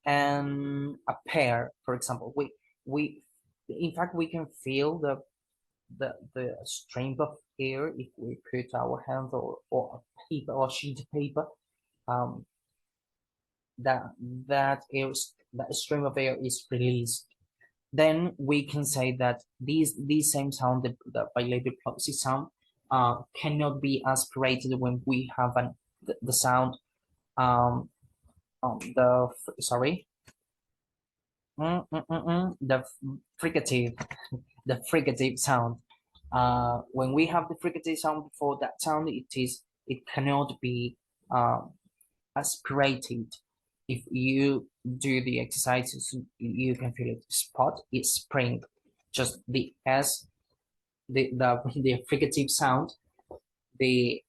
and a pair, for example. We in fact we can feel the stream of air if we put our hands or a paper or sheet of paper. Um, that stream of air is released. Then we can say that these same sound, the bilabial plosive sound, cannot be aspirated when we have the sound um the sorry the fricative the fricative sound. When we have the fricative sound before that sound, it cannot be aspirated. If you do the exercises, you can feel it. Spot is spring, just the s, the fricative sound, the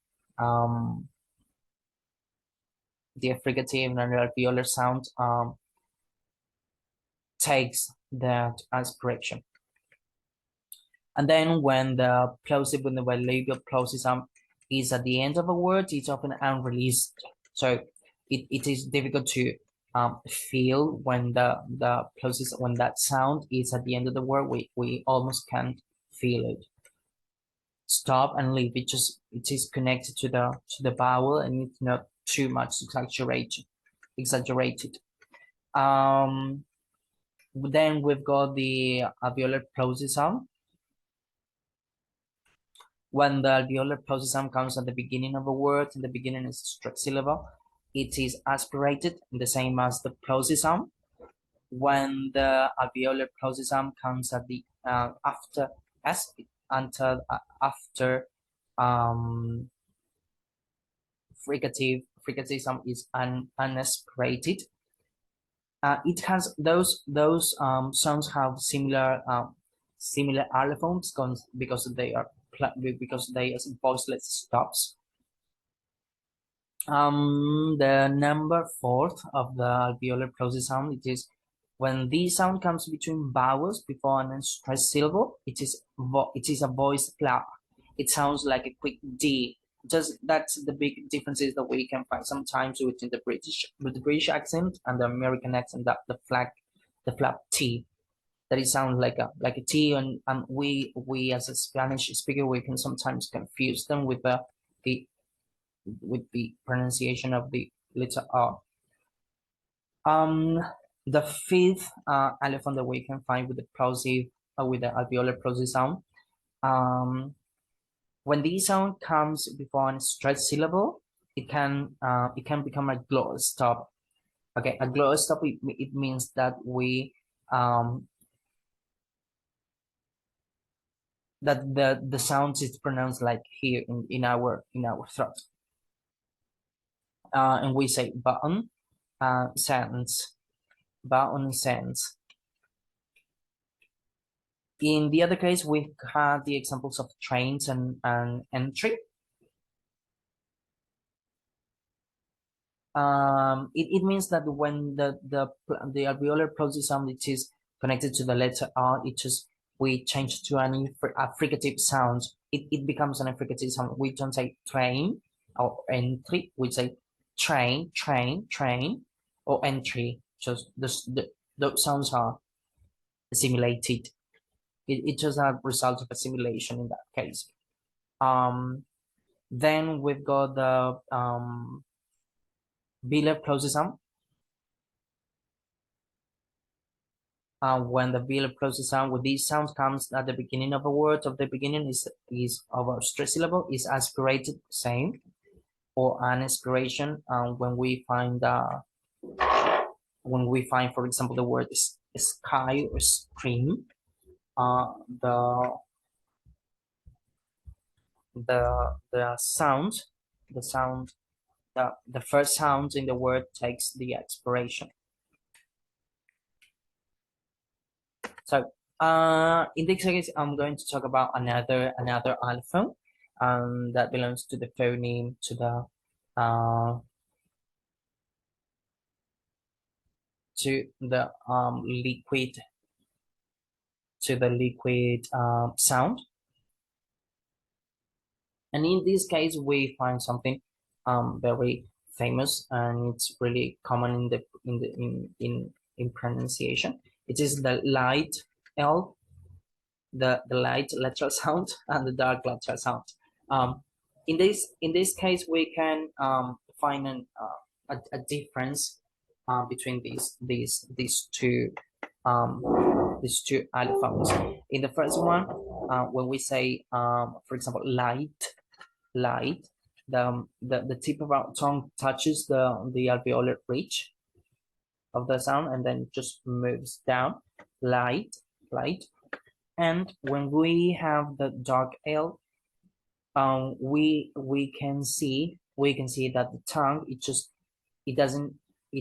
the fricative and alveolar sound takes that aspiration. And then when the plosive, when the bilabial plosive sound is at the end of a word, it's often unreleased. So it is difficult to feel when the plosive, when that sound is at the end of the word. We almost can't feel it. Stop and leave. It is connected to the vowel, and it's not too much exaggerated. Then we've got the alveolar plosive sound. When the alveolar plosive sound comes at the beginning of a word, and the beginning is a straight syllable, it is aspirated, the same as the plosive sound. When the alveolar plosive sound comes at the after s, after fricative sound is unaspirated. It has those sounds have similar allophones because they are voiceless stops. The number 4 of the alveolar plosive sound, it is when this sound comes between vowels before an stressed syllable, it is a voice flap. It sounds like a quick D. Just that's the big differences that we can find sometimes between the British accent and the American accent. That the flap T, that it sounds like a T, and we as a Spanish speaker, we can sometimes confuse them with the pronunciation of the letter R. The 5th allophone that we can find with the plosive with the alveolar plosive sound, when this sound comes before a stressed syllable, it can become a gloss stop. Okay, a gloss stop. It means that we that the sound is pronounced like here in our throat, and we say button, sentence, button, sentence. In the other case, we had the examples of trains and entry. It means that when the alveolar plosive sound, it is connected to the letter R, we change to a fricative sound. It becomes an fricative sound. We don't say train or entry. We say train, train, train, or entry. Just those sounds are assimilated. It's just a result of assimilation in that case. Then we've got the velar plosive sound. When the velar plosive sound with these sounds comes at the beginning of a word, of the beginning is of a stressed syllable, is aspirated, same, or an aspiration. When we find for example, the word sky or stream, the sound, the first sound in the word takes the aspiration. So in this case, I'm going to talk about another allophone that belongs to the phoneme, to the liquid sound. And in this case, we find something very famous and it's really common in pronunciation. It is the light L, the light lateral sound and the dark lateral sound. Um, in this case, we can find a difference between these two allophones. In the first one, when we say, for example, light, the tip of our tongue touches the alveolar ridge of the sound and then just moves down, light. And when we have the dark L, we can see that the tongue it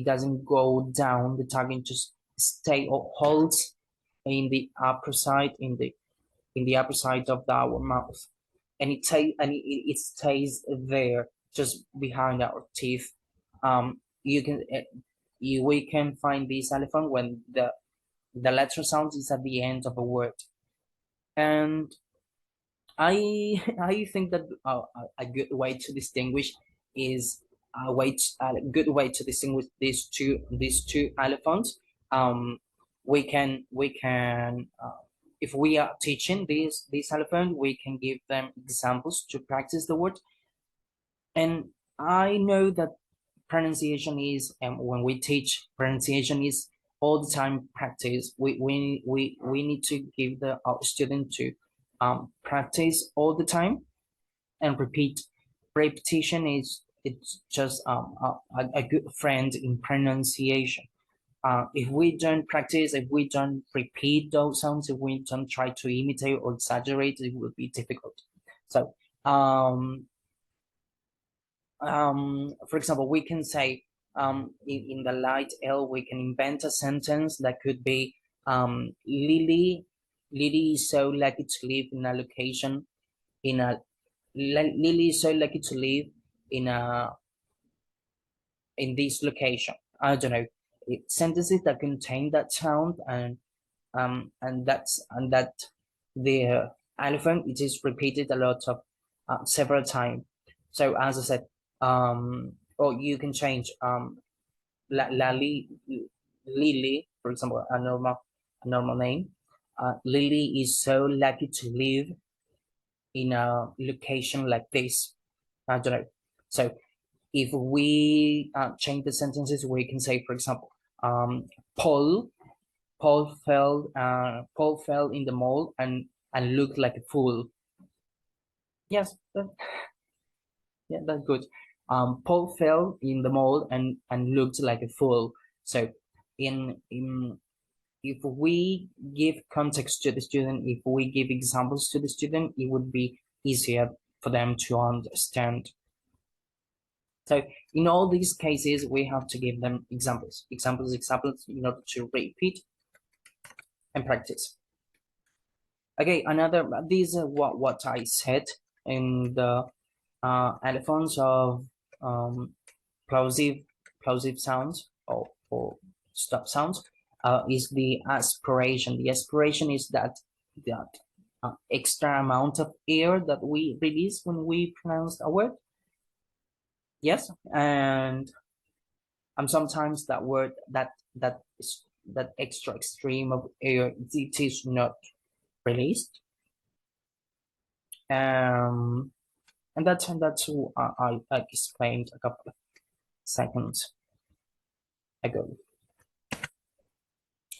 doesn't go down. The tongue it just stay or holds in the upper side in the upper side of our mouth, and it stays there just behind our teeth. You can we can find this elephant when the letter sound is at the end of a word, and I think that a good way to distinguish is a good way to distinguish these two elephants. We can if we are teaching these elephant, we can give them examples to practice the word. And I know that pronunciation is, when we teach, pronunciation is all the time practice. We need to give our student to practice all the time and repeat. Repetition is it's just a good friend in pronunciation. If we don't practice, if we don't repeat those sounds, if we don't try to imitate or exaggerate, it will be difficult. So for example, we can say in the light L, we can invent a sentence that could be Lily is so lucky to live in a location in a Lily is so lucky to live in a in this location. I don't know. Sentences that contain that sound and that the elephant it is repeated a lot of several times. So as I said, or you can change Lily, for example, a normal name. Lily is so lucky to live in a location like this. I don't know. So if we change the sentences, we can say, for example, Paul Paul fell in the mall and looked like a fool. Yes, yeah, that's good. Paul fell in the mall and looked like a fool. So in if we give context to the student, if we give examples to the student, it would be easier for them to understand. So in all these cases, we have to give them examples in order to repeat and practice. Okay, these are what I said in the elephants of plosive sounds or stop sounds is the aspiration. The aspiration is that extra amount of air that we release when we pronounce a word. Yes, and sometimes that word that extra extreme of air it is not released. And that's what I explained a couple of seconds ago.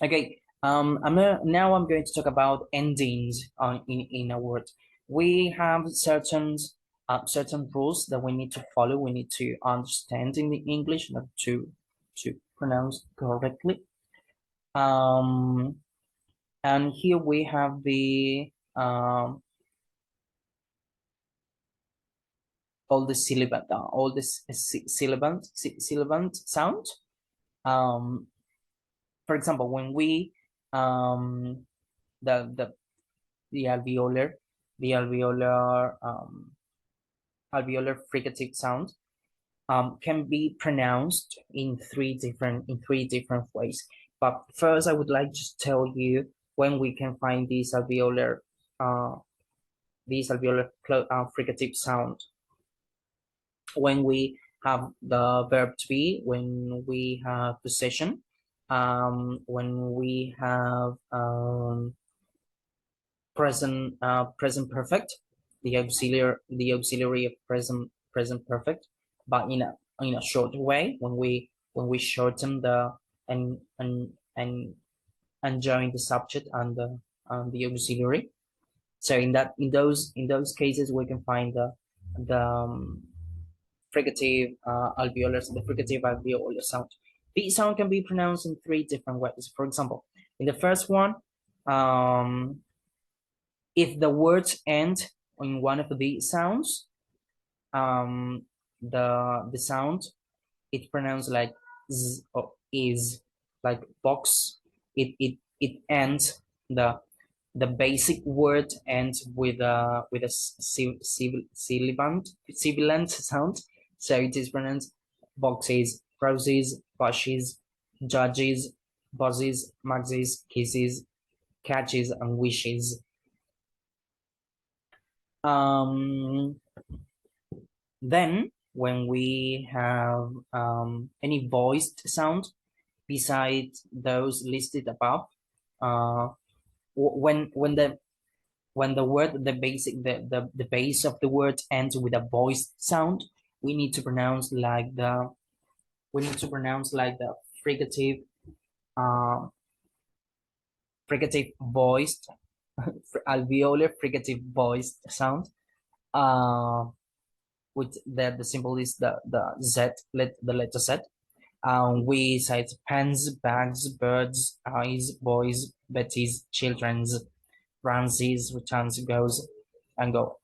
Okay, now I'm going to talk about endings in a word. We have certain rules that we need to follow. We need to understand in the English not to pronounce correctly. And here we have the all the sibilant sound. For example, when we the alveolar alveolar fricative sound can be pronounced in three different ways. But first, I would like to tell you when we can find this alveolar fricative sound. When we have the verb to be, when we have possession, when we have present perfect, the auxiliary of present perfect, but in a short way, when we shorten the and join the subject and the auxiliary. So in those cases we can find the fricative the fricative alveolar sound. The sound can be pronounced in three different ways. For example, in the first one, if the words end in one of the sounds, um, the sound it's pronounced like z or is, like box. It ends the basic word ends with a sibilant sound, so it is pronounced boxes, roses, bushes, judges, buzzes, maxes, kisses, catches, and wishes. Um, then when we have any voiced sound besides those listed above, uh, when the word the base of the word ends with a voiced sound, we need to pronounce like the fricative uh, fricative voiced alveolar fricative voiced sound, uh, with the symbol is the Z, the letter Z. We cite pens, bags, birds, eyes, boys, Betty's, children's, Ramses, returns, goes, and go,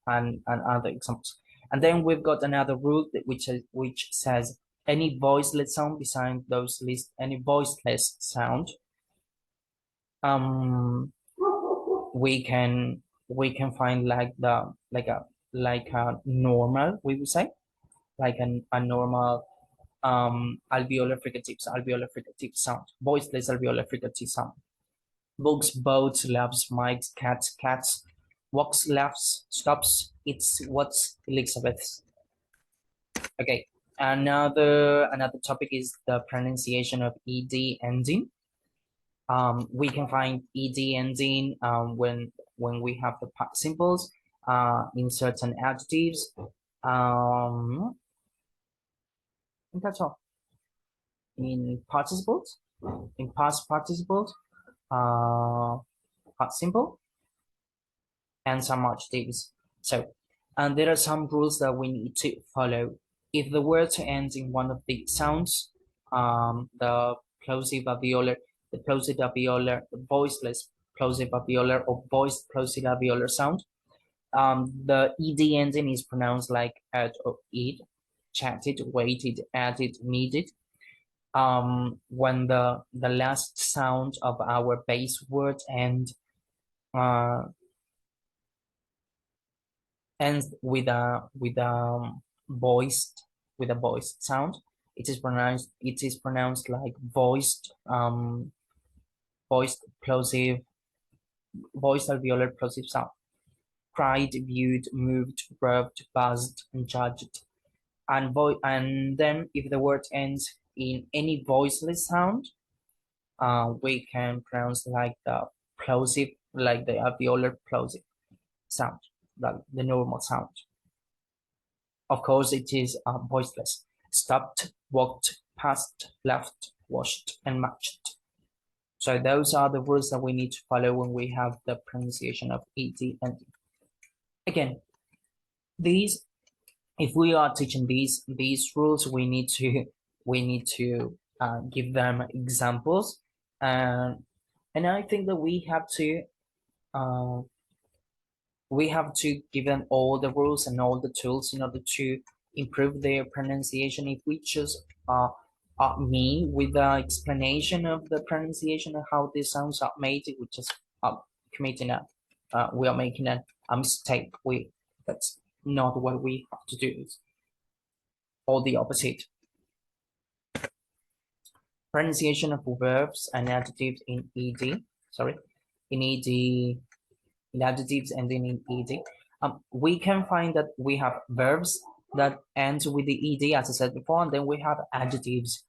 and other examples. And then we've got another rule which says any voiceless sound beside those list, any voiceless sound, um, we can find like a normal, we would say, like a normal alveolar fricative sound, voiceless alveolar fricative sound. Books, boats, loves, mics, cats, walks, laughs, stops, eats, what's, Elizabeth's. Okay. Another topic is the pronunciation of ed ending. We can find ed ending when we have the participles in certain adjectives. And that's all. In participles, in past participles, simple, and some adjectives. So, and there are some rules that we need to follow. If the word ends in one of the sounds, the plosive alveolar, the voiceless plosive alveolar or voiced plosive alveolar sound, the ed ending is pronounced like at or id, chatted, waited, added, needed. When the last sound of our base word uh, ends voiced with a voiced sound, it is pronounced like voiced plosive voiced alveolar plosive sound. Cried, viewed, moved, rubbed, buzzed, and judged. And then if the word ends in any voiceless sound, we can pronounce like the plosive, like the alveolar plosive sound, like the normal sound. Of course, it is voiceless. Stopped, walked, passed, left, washed, and matched. So those are the rules that we need to follow when we have the pronunciation of ed and again. These, if we are teaching these rules, we need to give them examples, and I think that uh, we have to give them all the rules and all the tools in order to improve their pronunciation. If we just me with the explanation of the pronunciation and how these sounds are made, we just committing we are making a mistake. That's not what we have to do. It's all the opposite. Pronunciation of verbs and adjectives in ed. Sorry, in ed, in adjectives ending in ed. We can find that we have verbs that ends with the ed, as I said before, and then we have adjectives.